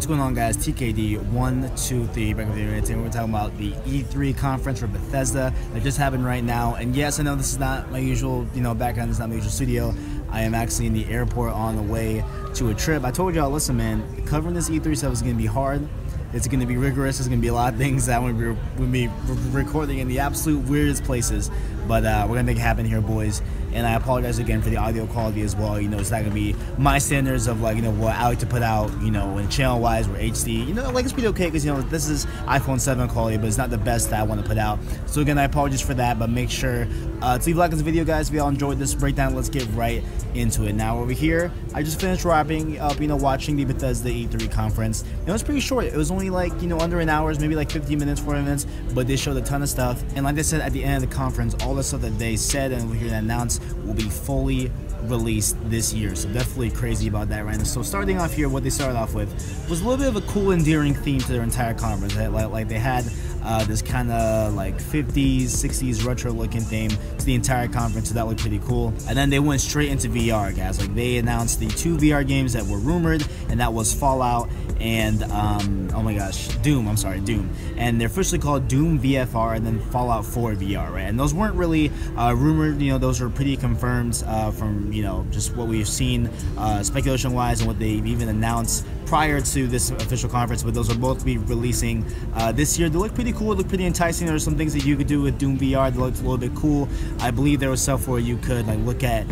going on, guys? TKD123 back with you, and we're talking about the E3 conference for Bethesda that just happened right now. And yes, I know this is not my usual, background. This is not my usual studio. I am actually in the airport on the way to a trip. I told y'all, listen, man, covering this E3 stuff is going to be hard. It's going to be rigorous. There's going to be a lot of things that we'll be recording in the absolute weirdest places. But we're going to make it happen here, boys. And I apologize again for the audio quality as well. It's not going to be my standards of, what I like to put out, in channel-wise or HD. It's pretty okay because, this is iPhone 7 quality, but it's not the best that I want to put out. So, again, I apologize for that, but make sure to leave a like on the video, guys, if y'all enjoyed this breakdown. Let's get right into it. Now, over here, I just finished wrapping up, watching the Bethesda E3 conference. It was pretty short. It was only, under an hour, maybe 15 minutes, 40 minutes, but they showed a ton of stuff. And like I said, at the end of the conference, all the stuff that they said and we're here to announce will be fully released this year. So definitely crazy about that right now. So starting off here, what they started off with was a little bit of a cool, endearing theme to their entire conference. Like they had this kind of 50s, 60s retro looking theme to the entire conference, so that looked pretty cool. And then they went straight into VR, guys. They announced the 2 VR games that were rumored, and that was Fallout and oh my gosh, Doom. And they're officially called Doom VFR and then Fallout 4 VR, right? And those weren't really rumored. Those were pretty confirmed from just what we've seen speculation wise and what they've even announced prior to this official conference. But those will both be releasing this year. They look pretty cool. They look pretty enticing. There are some things that you could do with Doom VR that looked a little bit cool. I believe there was stuff where you could look at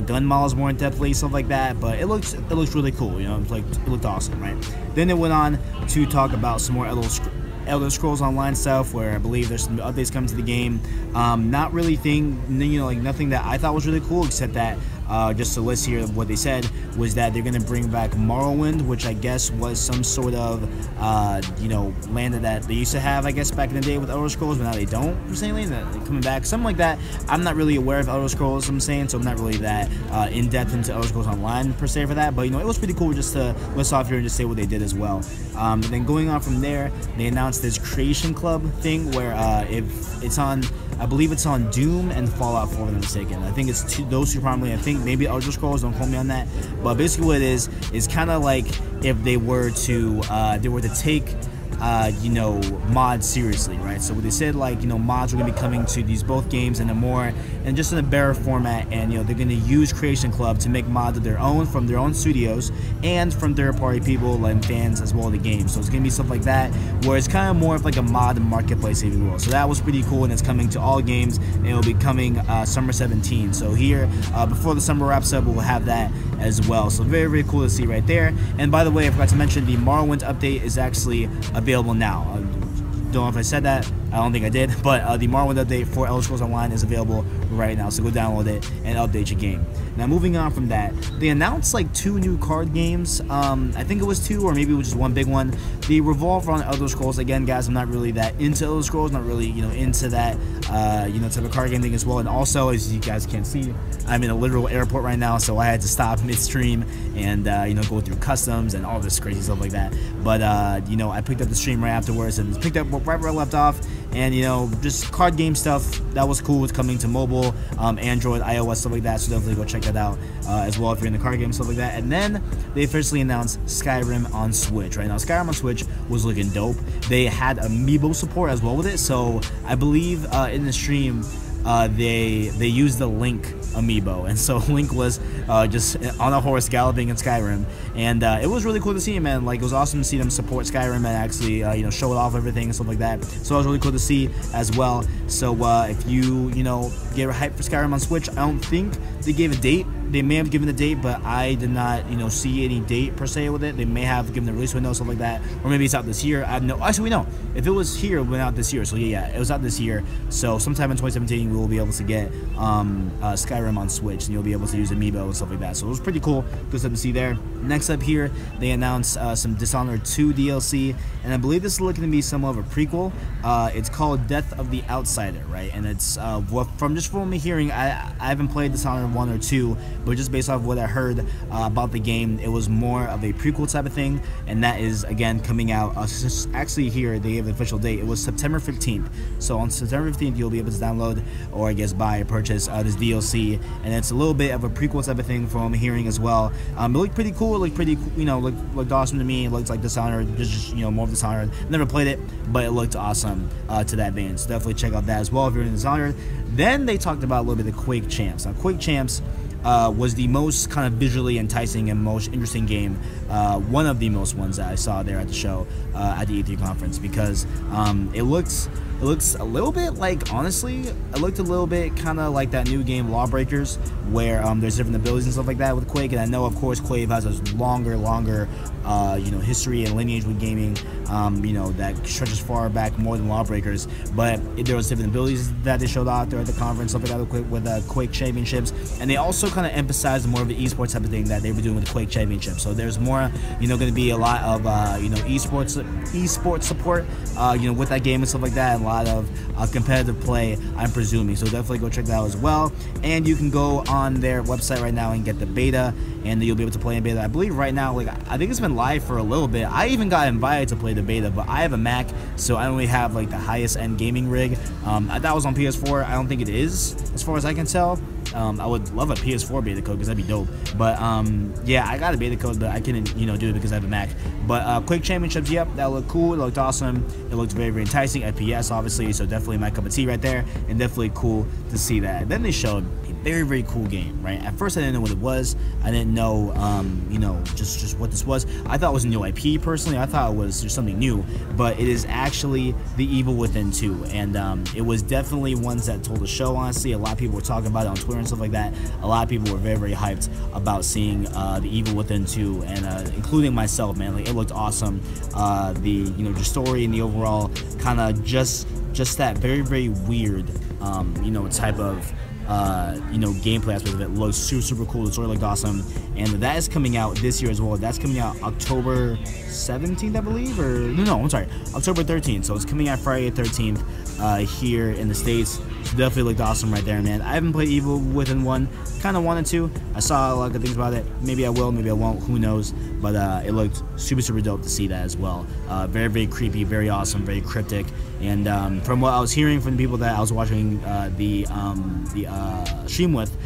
gun models more in depthly, stuff like that. But it looks really cool. It looked awesome, right? Then they went on to talk about some more Elder Scrolls Online stuff, where I believe there's some updates coming to the game. Not really nothing that I thought was really cool, except that just a list here of what they said was that they're going to bring back Morrowind, which I guess was some sort of land that they used to have, I guess, back in the day with Elder Scrolls, but now they don't, per se. They're coming back, something like that. I'm not really aware of Elder Scrolls, so I'm not really that in-depth into Elder Scrolls Online, per se, for that, but it was pretty cool just to list off here and just say what they did as well. And then going on from there, they announced this Creation Club thing where I believe it's on Doom and Fallout 4, if I'm not mistaken. I think it's those two probably. I think maybe Elder Scrolls, don't quote me on that. But basically what it is kind of like if they were to take mods seriously, right? So what they said, mods are going to be coming to these both games and just in a better format, and they're going to use Creation Club to make mods of their own from their own studios and from third-party people and fans as well of the game. So it's going to be stuff like that, where it's kind of more of a mod marketplace, if you will. So that was pretty cool, and it's coming to all games, and it'll be coming summer 17. So here, before the summer wraps up, we'll have that as well. So very, very cool to see right there. And by the way, I forgot to mention the Morrowind update is actually available now. Don't know if I said that. I don't think I did, but the Morrowind update for Elder Scrolls Online is available right now, so go download it and update your game. Now, moving on from that, they announced 2 new card games. I think it was 2, or maybe it was just one big one. They revolve around Elder Scrolls. Again, guys, I'm not really that into Elder Scrolls, not really into that type of card game thing as well. And also, as you guys can see, I'm in a literal airport right now, so I had to stop midstream and go through customs and all this crazy stuff like that. But I picked up the stream right afterwards and picked up right where I left off. And just card game stuff that was cool. It's coming to mobile, Android, iOS, stuff like that. So definitely go check that out as well if you're in the card game, stuff like that. And then they officially announced Skyrim on Switch. Right now, Skyrim on Switch was looking dope. They had amiibo support as well with it. So I believe in the stream they used the Link amiibo, and so Link was just on a horse galloping in Skyrim, and it was really cool to see him, man. It was awesome to see them support Skyrim and actually show it off, everything and stuff like that. So it was really cool to see as well. So if you get hyped for Skyrim on Switch, I don't think they gave a date. They may have given a date, but I did not, see any date per se with it. They may have given the release window, stuff like that, or maybe it's out this year. I have no. Actually, we know if it was here, it went out this year. So yeah, it was out this year. So sometime in 2017, we will be able to get Skyrim on Switch, and you'll be able to use Amiibo and stuff like that. So it was pretty cool. Good stuff to see there. Next up here, they announced some Dishonored 2 DLC, and I believe this is looking to be somewhat of a prequel. It's called Death of the Outsider, right? And it's from me hearing, I haven't played Dishonored Dishonored 1 or 2, but just based off of what I heard about the game, it was more of a prequel type of thing, and that is again coming out. Actually, here they gave the official date. It was September 15th. So on September 15th, you'll be able to download, or I guess buy or purchase this DLC, and it's a little bit of a prequel type of thing from what I'm hearing as well. It looked pretty cool. It looked pretty, looked awesome to me. It looked like Dishonored, just more of Dishonored. Never played it, but it looked awesome to that vein. So definitely check out that as well if you're in Dishonored. Then they talked about a little bit of Quake Champs. Now, Quake Champs was the most kind of visually enticing and most interesting game, one of the most ones that I saw there at the show, at the E3 conference, because it looks a little bit like, honestly, it looked a little bit kind of like that new game Lawbreakers, where there's different abilities and stuff like that with Quake. And I know, of course, Quake has a longer history and lineage with gaming, that stretches far back more than Lawbreakers. But there was different abilities that they showed out there at the conference, stuff like that with Quake Championships. And they also kind of emphasized more of the esports type of thing that they were doing with the Quake Championship. So there's more, going to be a lot of, esports support, with that game and stuff like that, and a lot of competitive play, I'm presuming. So definitely go check that out as well. And you can go on their website right now and get the beta, and you'll be able to play in beta. I believe right now, I think it's been live for a little bit. I even got invited to play the beta, but I have a Mac, so I don't really have the highest end gaming rig. That was on PS4. I don't think it is, as far as I can tell. I would love a PS4 beta code because that'd be dope. But yeah, I got a beta code, but I couldn't do it because I have a Mac. But Quake Championships, yep, that looked cool. It looked awesome. It looked very, very enticing. FPS, obviously, so definitely my cup of tea right there, and definitely cool to see that. Then they showed a very, very cool game, right? At first, I didn't know what it was. I didn't know, just what this was. I thought it was a new IP, personally. I thought it was just something new, but it is actually The Evil Within 2, and it was definitely ones that told the show, honestly. A lot of people were talking about it on Twitter and stuff like that. A lot of people were very, very hyped about seeing The Evil Within 2, and including myself, man. It looked awesome. The story and the overall kind of just that very, very weird, type of gameplay aspect of it looks super, super cool. The story looked awesome, and that is coming out this year as well. That's coming out October 17th, I believe, or no, I'm sorry, October 13th. So it's coming out Friday 13th here in the States. So definitely looked awesome right there, man. I haven't played Evil Within 1. Kind of wanted to. I saw a lot of good things about it. Maybe I will, maybe I won't. Who knows? But it looked super, super dope to see that as well. Very, very creepy, very awesome, very cryptic. And from what I was hearing from the people that I was watching the stream with,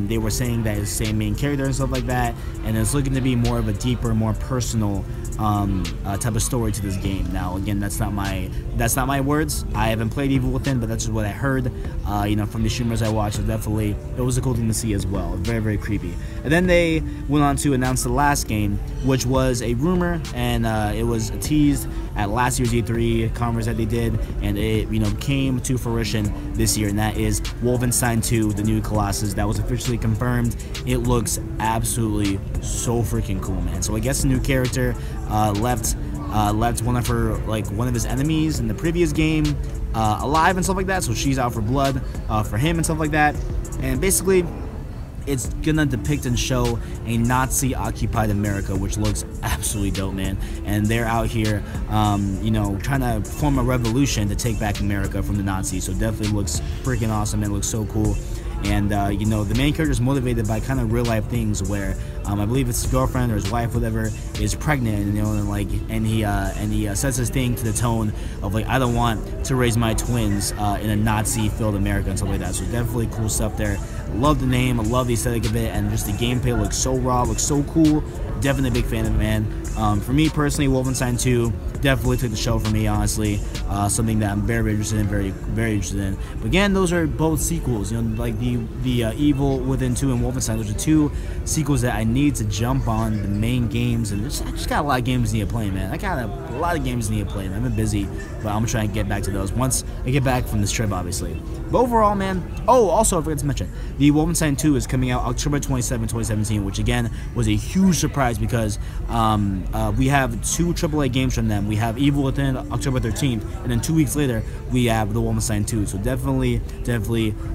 they were saying that it's the same main character and stuff like that, and it's looking to be more of a deeper, more personal type of story to this game. Now, again, that's not my words. I haven't played Evil Within, but that's just what I heard, from the streamers I watched. So definitely, it was a cool thing to see as well. Very, very creepy. And then they went on to announce the last game, which was a rumor, and it was teased at last year's E3 conference that they did, and it came to fruition this year, and that is Wolfenstein 2: The New Colossus. That was officially confirmed. It looks absolutely so freaking cool, man. So I guess the new character left one of his enemies in the previous game alive and stuff like that, so she's out for blood for him and stuff like that. And basically, it's gonna depict and show a Nazi-occupied America, which looks absolutely dope, man. And they're out here, trying to form a revolution to take back America from the Nazis. So definitely looks freaking awesome. It looks so cool. And the main character is motivated by kind of real life things where I believe it's his girlfriend or his wife, whatever, is pregnant, and he says this thing to the tone of I don't want to raise my twins in a Nazi-filled America and stuff like that. So definitely cool stuff there. Love the name, I love the aesthetic of it, and just the gameplay looks so raw, looks so cool. Definitely a big fan of it, man. For me personally, Wolfenstein 2 definitely took the show for me, honestly. Something that I'm very, very interested in, very, very interested in. But again, those are both sequels. Like the Evil Within 2 and Wolfenstein. Those are two sequels that I need to jump on the main games, and I just got a lot of games I need to play, man. I got a lot of games I need to play, man. I've been busy, but I'm gonna try and get back to those once I get back from this trip, obviously. But overall, man. Oh, also I forgot to mention, the Wolfenstein 2 is coming out October 27, 2017, which again was a huge surprise because we have two AAA games from them. We have Evil Within October 13th, and then 2 weeks later we have the Wolfenstein 2. So definitely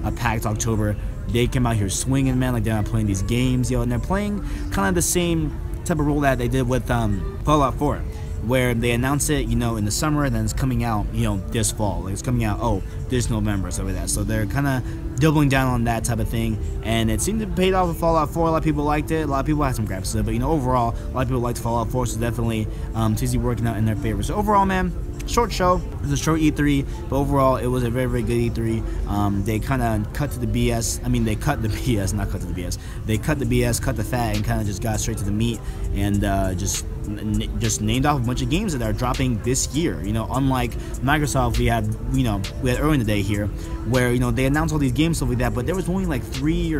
a packed October. They came out here swinging, man, like they're not playing these games, and they're playing kind of the same type of role that they did with Fallout 4. where they announce it, you know, in the summer, then it's coming out, you know, this fall. Like, it's coming out, oh, this November, so like that. So they're kind of doubling down on that type of thing, and it seemed to pay off with Fallout 4. A lot of people liked it. A lot of people had some gripes to it, but you know, overall, a lot of people liked Fallout 4, so definitely TZ working out in their favor. So overall, man, short show. It was a short E3, but overall, it was a very, very good E3. They kind of cut to the BS. I mean, they cut the BS, not cut to the BS. They cut the BS, cut the fat, and kind of just got straight to the meat, and just named off a bunch of games that are dropping this year. You know, unlike Microsoft, we had earlier in the day here, where, you know, they announced all these games, stuff like that, but there was only like 3,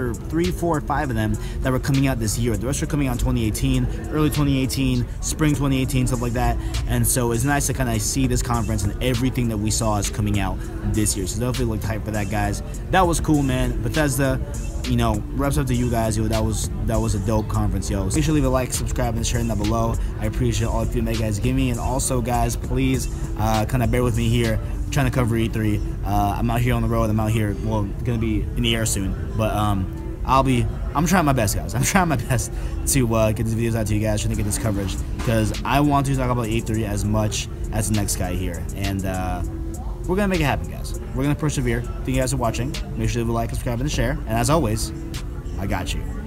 4, or 5 of them that were coming out this year. The rest are coming out in 2018, early 2018, spring 2018, stuff like that. And so it's nice to kind of see this conference and everything that we saw is coming out this year. So definitely looked hype for that, guys. That was cool, man. Bethesda, you know, reps up to you guys. Yo, that was a dope conference, yo. So make sure to leave a like, subscribe, and share down below. I appreciate all the feedback you guys give me. And also, guys, please kind of bear with me here. I'm trying to cover E3. I'm out here on the road. I'm out here, well, gonna be in the air soon. But I'm trying my best, guys. I'm trying my best to get these videos out to you guys, trying to get this coverage, because I want to talk about E3 as much as the next guy here. And we're gonna make it happen, guys. We're gonna persevere. Thank you guys for watching. Make sure to leave a like, subscribe, and share. And as always, I got you.